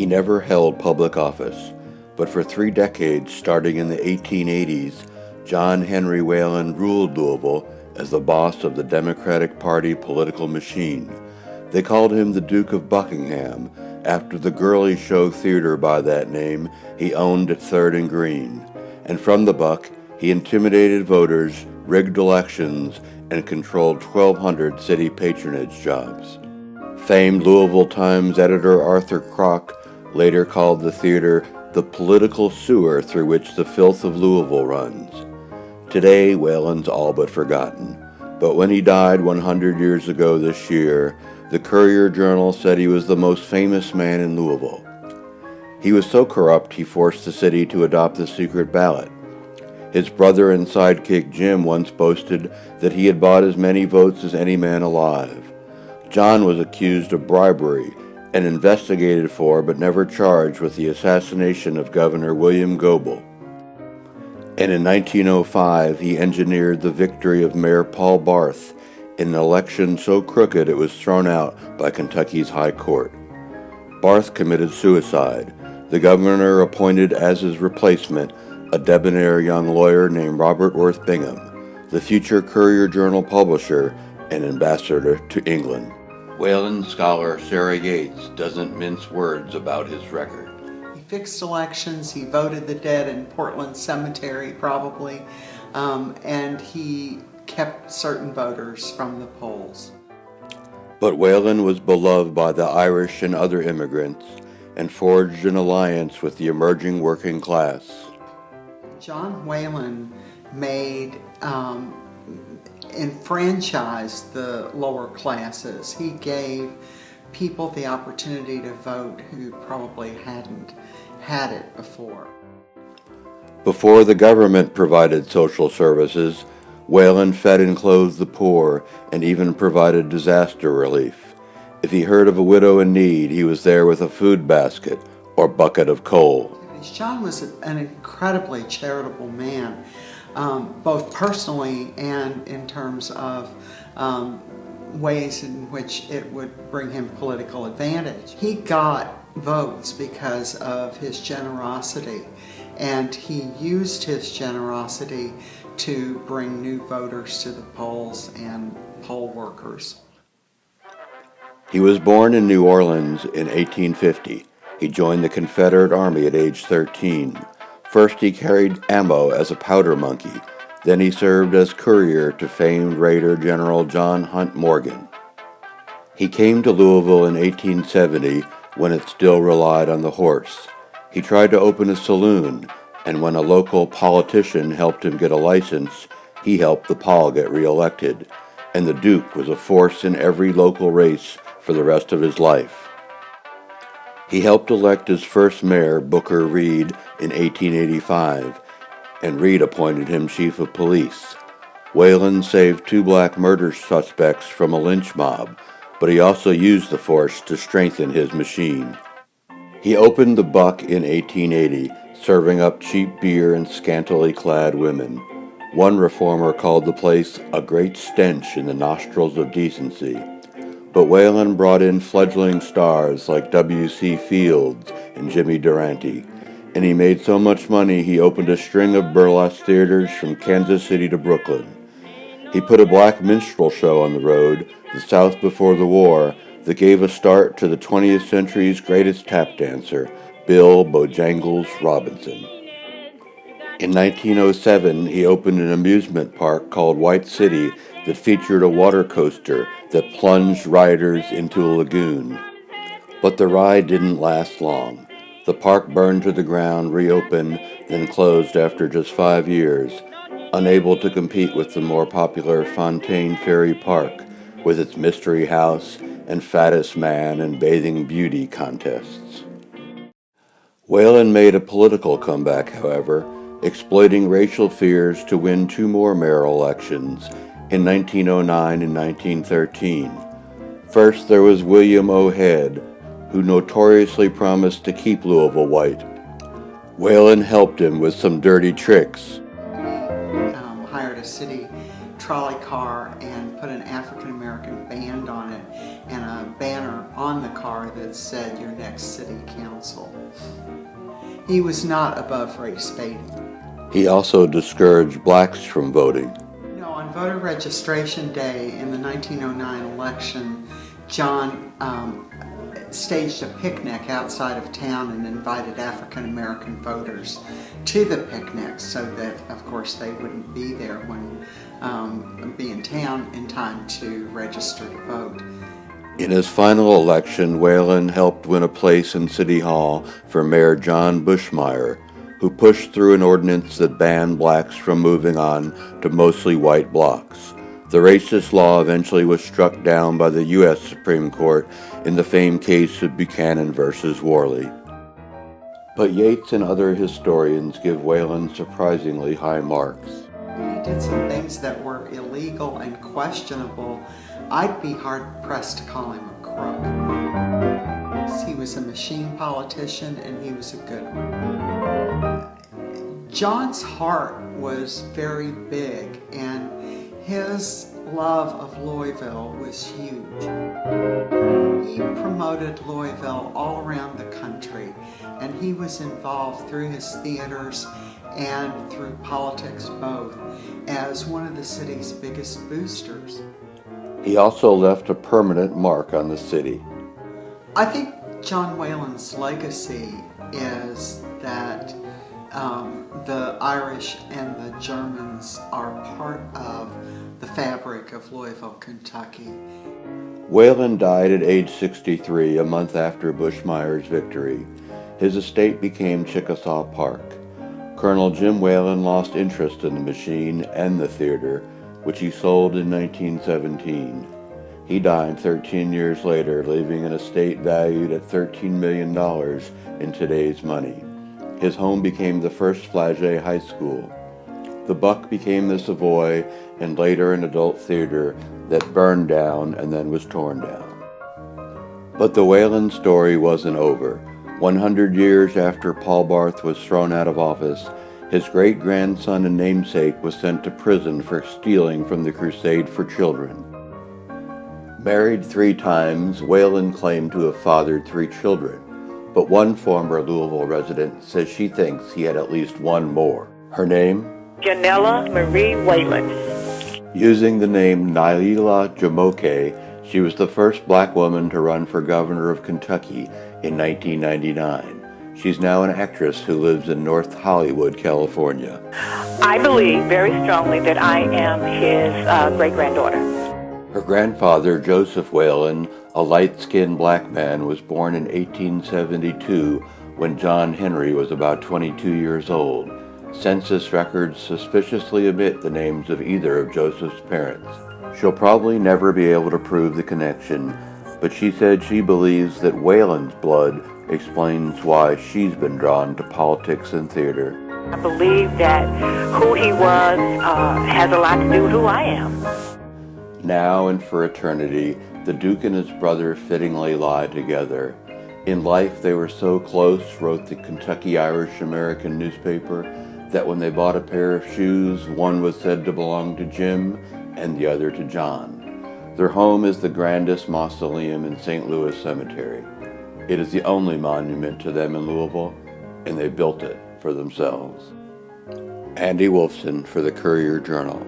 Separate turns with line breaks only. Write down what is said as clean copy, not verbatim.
never held public office, but for 3 decades, starting in the 1880s, John Henry Whallen ruled Louisville as the boss of the Democratic Party political machine. They called him the Duke of Buckingham, after the girly show theater by that name he owned at 3rd and Green. And from the Buck, he intimidated voters, rigged elections, and controlled 1,200 city patronage jobs. Famed Louisville Times editor Arthur Kroc later called the theater the political sewer through which the filth of Louisville runs. Today, Whallen's all but forgotten, but when he died 100 years ago this year, the Courier-Journal said he was the most famous man in Louisville. He was so corrupt he forced the city to adopt the secret ballot. His brother and sidekick Jim once boasted that he had bought as many votes as any man alive. John was accused of bribery and investigated for but never charged with the assassination of Governor William Goebel. And in 1905 he engineered the victory of Mayor Paul Barth in an election so crooked it was thrown out by Kentucky's High Court. Barth committed suicide. The governor appointed as his replacement a debonair young lawyer named Robert Worth Bingham, the future Courier-Journal publisher and ambassador to England. Whallen scholar Sarah Yates doesn't mince words about his record.
He fixed elections, he voted the dead in Portland Cemetery probably, and he kept certain voters from the polls.
But Whallen was beloved by the Irish and other immigrants and forged an alliance with the emerging working class.
John Whallen made enfranchised the lower classes. He gave people the opportunity to vote who probably hadn't had it before.
Before the government provided social services, Whallen fed and clothed the poor and even provided disaster relief. If he heard of a widow in need, he was there with a food basket or bucket of coal.
John was an incredibly charitable man, both personally and in terms of ways in which it would bring him political advantage. He got votes because of his generosity, and he used his generosity to bring new voters to the polls and poll workers.
He was born in New Orleans in 1850. He joined the Confederate Army at age 13. First he carried ammo as a powder monkey. Then he served as courier to famed Raider General John Hunt Morgan. He came to Louisville in 1870 when it still relied on the horse. He tried to open a saloon, and when a local politician helped him get a license, he helped the Paul get reelected, and the Duke was a force in every local race for the rest of his life. He helped elect his first mayor, Booker Reed, in 1885, and Reed appointed him chief of police. Whallen saved 2 black murder suspects from a lynch mob, but he also used the force to strengthen his machine. He opened the Buck in 1880, serving up cheap beer and scantily clad women. One reformer called the place a great stench in the nostrils of decency. But Whallen brought in fledgling stars like W.C. Fields and Jimmy Durante, and he made so much money he opened a string of burlesque theaters from Kansas City to Brooklyn. He put a black minstrel show on the road, The South Before the War, that gave a start to the 20th century's greatest tap dancer, Bill Bojangles Robinson. In 1907, he opened an amusement park called White City that featured a water coaster that plunged riders into a lagoon. But the ride didn't last long. The park burned to the ground, reopened, then closed after just 5 years, unable to compete with the more popular Fontaine Ferry Park, with its mystery house and fattest man and bathing beauty contests. Whallen made a political comeback, however, exploiting racial fears to win 2 more mayoral elections in 1909 and 1913. First, there was William O. Head, who notoriously promised to keep Louisville white. Whallen helped him with some dirty tricks.
Hired a city trolley car and put an African American band on it and a banner on the car that said, "Your next city council." He was not above race baiting.
He also discouraged blacks from voting.
On voter registration day in the 1909 election, John staged a picnic outside of town and invited African American voters to the picnic so that, of course, they wouldn't be there when be in town in time to register to vote.
In his final election, Whallen helped win a place in City Hall for Mayor John Bushmeyer, who pushed through an ordinance that banned blacks from moving on to mostly white blocks. The racist law eventually was struck down by the U.S. Supreme Court in the famed case of Buckingham versus Whallen. But Yates and other historians give Whallen surprisingly high marks.
He did some things that were illegal and questionable. I'd be hard-pressed to call him a crook. He was a machine politician, and he was a good one. John's heart was very big, and his love of Louisville was huge. He promoted Louisville all around the country, and he was involved through his theaters and through politics both as one of the city's biggest boosters.
He also left a permanent mark on the city.
I think John Whallen's legacy is that the Irish and the Germans are part of the fabric of Louisville, Kentucky.
Whallen died at age 63, a month after Bushmeyer's victory. His estate became Chickasaw Park. Colonel Jim Whallen lost interest in the machine and the theater, which he sold in 1917. He died 13 years later, leaving an estate valued at $13 million in today's money. His home became the first Flagey High School. The Buck became the Savoy and later an adult theater that burned down and then was torn down. But the Whallen story wasn't over. 100 years after Paul Barth was thrown out of office, his great-grandson and namesake was sent to prison for stealing from the Crusade for Children. Married 3 times, Whallen claimed to have fathered 3 children, but one former Louisville resident says she thinks he had at least one more. Her name?
Janella Marie Whallen.
Using the name Naila Jamoke, she was the first black woman to run for governor of Kentucky in 1999. She's now an actress who lives in North Hollywood, California.
I believe very strongly that I am his great-granddaughter.
Her grandfather, Joseph Whallen, a light-skinned black man, was born in 1872 when John Henry was about 22 years old. Census records suspiciously omit the names of either of Joseph's parents. She'll probably never be able to prove the connection, but she said she believes that Whallen's blood explains why she's been drawn to politics and theater.
I believe that who he was has a lot to do with who I am.
Now and for eternity, the Duke and his brother fittingly lie together. In life they were so close, wrote the Kentucky Irish American newspaper, that when they bought a pair of shoes, one was said to belong to Jim and the other to John. Their home is the grandest mausoleum in St. Louis Cemetery. It is the only monument to them in Louisville, and they built it for themselves. Andy Wolfson for the Courier-Journal.